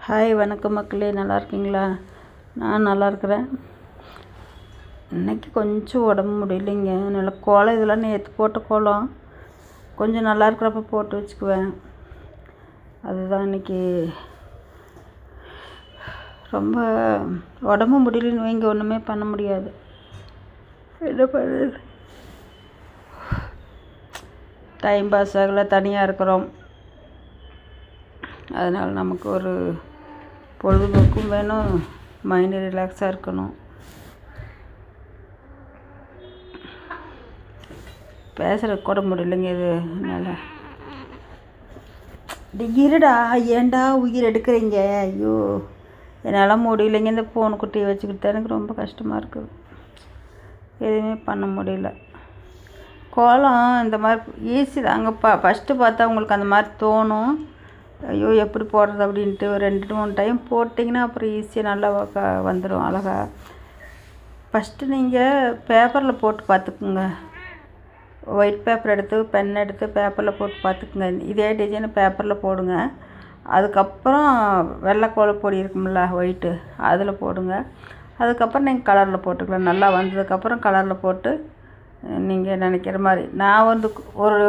Hi வணக்கம் மக்களே, நல்லா இருக்கீங்களா? நான் நல்லா இருக்கிறேன். இன்றைக்கி கொஞ்சம் உடம்பு முடியலைங்க. நல்லா கோலம் இதெல்லாம் நேற்று போட்ட கோலம் கொஞ்சம் நல்லா இருக்கிறப்ப போட்டு வச்சுக்குவேன். அதுதான் இன்றைக்கி ரொம்ப உடம்பு முடியலன்னு வைங்க, ஒன்றுமே பண்ண முடியாது. என்ன பண்ணுறது, டைம் பாஸ் ஆகலை, தனியாக இருக்கிறோம். அதனால் நமக்கு ஒரு பொழுதுபோக்கும் வேணும், மைண்டு ரிலாக்ஸாக இருக்கணும். பேசுகிற கூட முடியலைங்க. இது நல்லா இருடா, ஏன்டா உயிர் எடுக்கிறீங்க? ஐயோ, என்னால் முடியலைங்க. இந்த ஃபோன் குட்டியை வச்சுக்கிட்டு தான் எனக்கு ரொம்ப கஷ்டமாக இருக்குது. எதுவுமே பண்ண முடியல. கோலம் இந்த மாதிரி ஈஸி தாங்க. ஃபஸ்ட்டு பார்த்தா உங்களுக்கு அந்த மாதிரி தோணும், ஐயோ எப்படி போடுறது அப்படின்ட்டு. ஒரு 2-3 டைம் போட்டிங்கன்னா அப்புறம் ஈஸியாக நல்லா வந்துடும் அழகாக. ஃபஸ்ட்டு நீங்கள் பேப்பரில் போட்டு பார்த்துக்குங்க. ஒயிட் பேப்பர் எடுத்து பென் எடுத்து பேப்பரில் போட்டு பார்த்துக்குங்க. இதே டிசைனை பேப்பரில் போடுங்க. அதுக்கப்புறம் வெள்ளை கோலப்பொடி இருக்கும்ல, ஒயிட்டு, அதில் போடுங்க. அதுக்கப்புறம் நீங்கள் கலரில் போட்டுக்கலாம். நல்லா வந்ததுக்கப்புறம் கலரில் போட்டு நீங்கள் நினைக்கிற மாதிரி. நான் வந்து ஒரு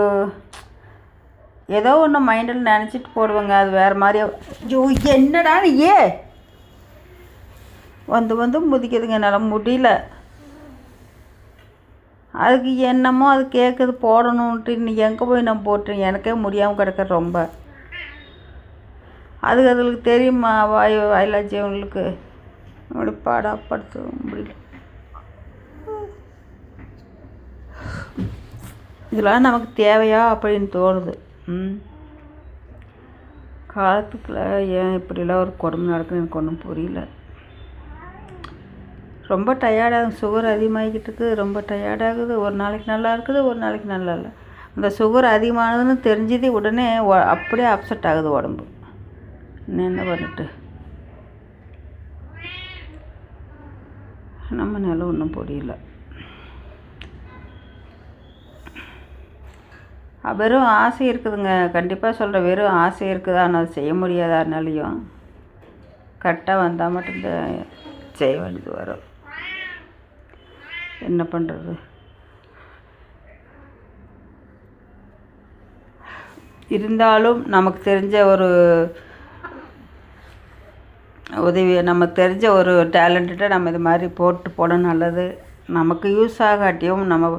ஏதோ ஒன்று மைண்டில் நினச்சிட்டு போடுவேங்க, அது வேறு மாதிரி. ஐயோ என்னடா நீயே வந்து முதிக்குதுங்க, என்னால் முடியல. அதுக்கு என்னமோ அது கேட்குது போடணுன்ட்டு. இன்னைக்கு எங்கே போய் நான் போட்டேன், எனக்கே முடியாமல் கிடக்க ரொம்ப. அதுகளுக்கு தெரியுமா, வாயிலாச்சு அவங்களுக்கு அப்படி பாடப்படுத்த முடியல. இதெல்லாம் நமக்கு தேவையா அப்படின்னு தோணுது. காலத்துக்குள்ள ஏன் இப்படிலாம் ஒரு கொடுமை நடக்குது எனக்கு ஒன்றும் புரியல. ரொம்ப டயர்டாகுது, சுகர் அதிகமாகிக்கிட்டு இருக்குது. ரொம்ப டயர்டாகுது. ஒரு நாளைக்கு நல்லா இருக்குது, ஒரு நாளைக்கு நல்லா இல்லை. அந்த சுகர் அதிகமானதுன்னு தெரிஞ்சது உடனே அப்படியே அப்செட் ஆகுது உடம்பு. என்ன பண்ணிட்டு நம்ம நிலம் ஒன்றும் புரியல. வெறும் ஆசை இருக்குதுங்க, கண்டிப்பாக சொல்கிறேன். வெறும் ஆசை இருக்குதா, ஆனால் அது செய்ய முடியாதானாலையும் கரெக்டாக வந்தால் மட்டும்தான் செய்ய வேண்டியது வரும். என்ன பண்ணுறது? இருந்தாலும் நமக்கு தெரிஞ்ச ஒரு உதவி, நமக்கு தெரிஞ்ச ஒரு டேலண்ட்டை நம்ம இது மாதிரி போட நல்லது. நமக்கு யூஸ் ஆகாட்டியும் நம்ம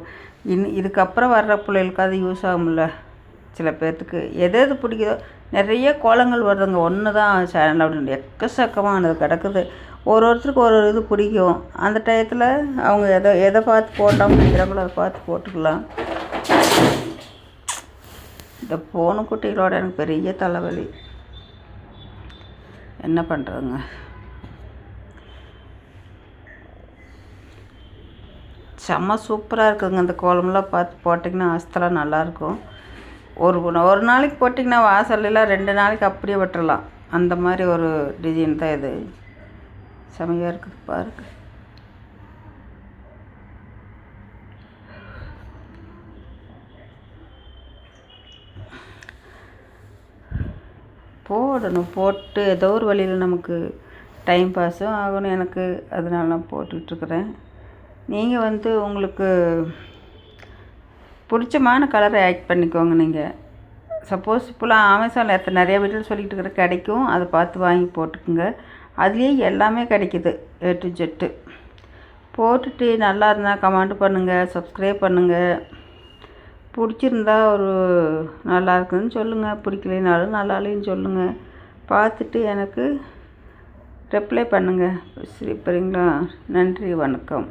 இதுக்கப்புறம் வர்ற பிள்ளைகளுக்கு அது யூஸ் ஆகும்ல. சில பேர்த்துக்கு எது பிடிக்குதோ. நிறைய கோலங்கள் வருதுங்க, ஒன்று தான் சேனல் அப்படின்னு எக்கச்சக்கமானது கிடக்குது. ஒருத்தருக்கு ஒரு இது பிடிக்கும். அந்த டயத்தில் அவங்க எதை பார்த்து போட்டாமல் நினைக்கிறாங்களோ அதை பார்த்து போட்டுக்கலாம். இந்த ஃபோனு குட்டிகளோட எனக்கு பெரிய தலைவலி. என்ன பண்ணுறதுங்க? செம்ம சூப்பராக இருக்குதுங்க. இந்த கோலமெல்லாம் பார்த்து போட்டிங்கன்னா அஸ்தலாம் நல்லாயிருக்கும். ஒரு நாளைக்கு போட்டிங்கன்னா வாசல்லாம் 2 நாளைக்கு அப்படியே விட்டுறலாம். அந்த மாதிரி ஒரு டிசைன் தான் இது. செமையாக இருக்குது பாருங்க. போடணும், போட்டு ஏதோ ஒரு வழியில் நமக்கு டைம் பாஸும் ஆகணும் எனக்கு. அதனால நான் போட்டுட்ருக்குறேன். நீங்கள் உங்களுக்கு பிடிச்சமான கலரை ஆட் பண்ணிக்கோங்க. நீங்கள் சப்போஸ் இப்போலாம் அமேசானில் நிறைய வீட்டில் சொல்லிகிட்டு இருக்கிற கிடைக்கும், அதை பார்த்து வாங்கி போட்டுக்குங்க. அதுலேயே எல்லாமே கிடைக்கிது, A to Z. போட்டுட்டு நல்லா இருந்தால் கமெண்ட் பண்ணுங்கள், சப்ஸ்கிரைப் பண்ணுங்கள். பிடிச்சிருந்தா ஒரு நல்லா இருக்குதுன்னு சொல்லுங்கள், பிடிக்கலைனாலும் நல்லா இல்லைன்னு சொல்லுங்கள். பார்த்துட்டு எனக்கு ரிப்ளை பண்ணுங்கள். சரிங்களா? நன்றி, வணக்கம்.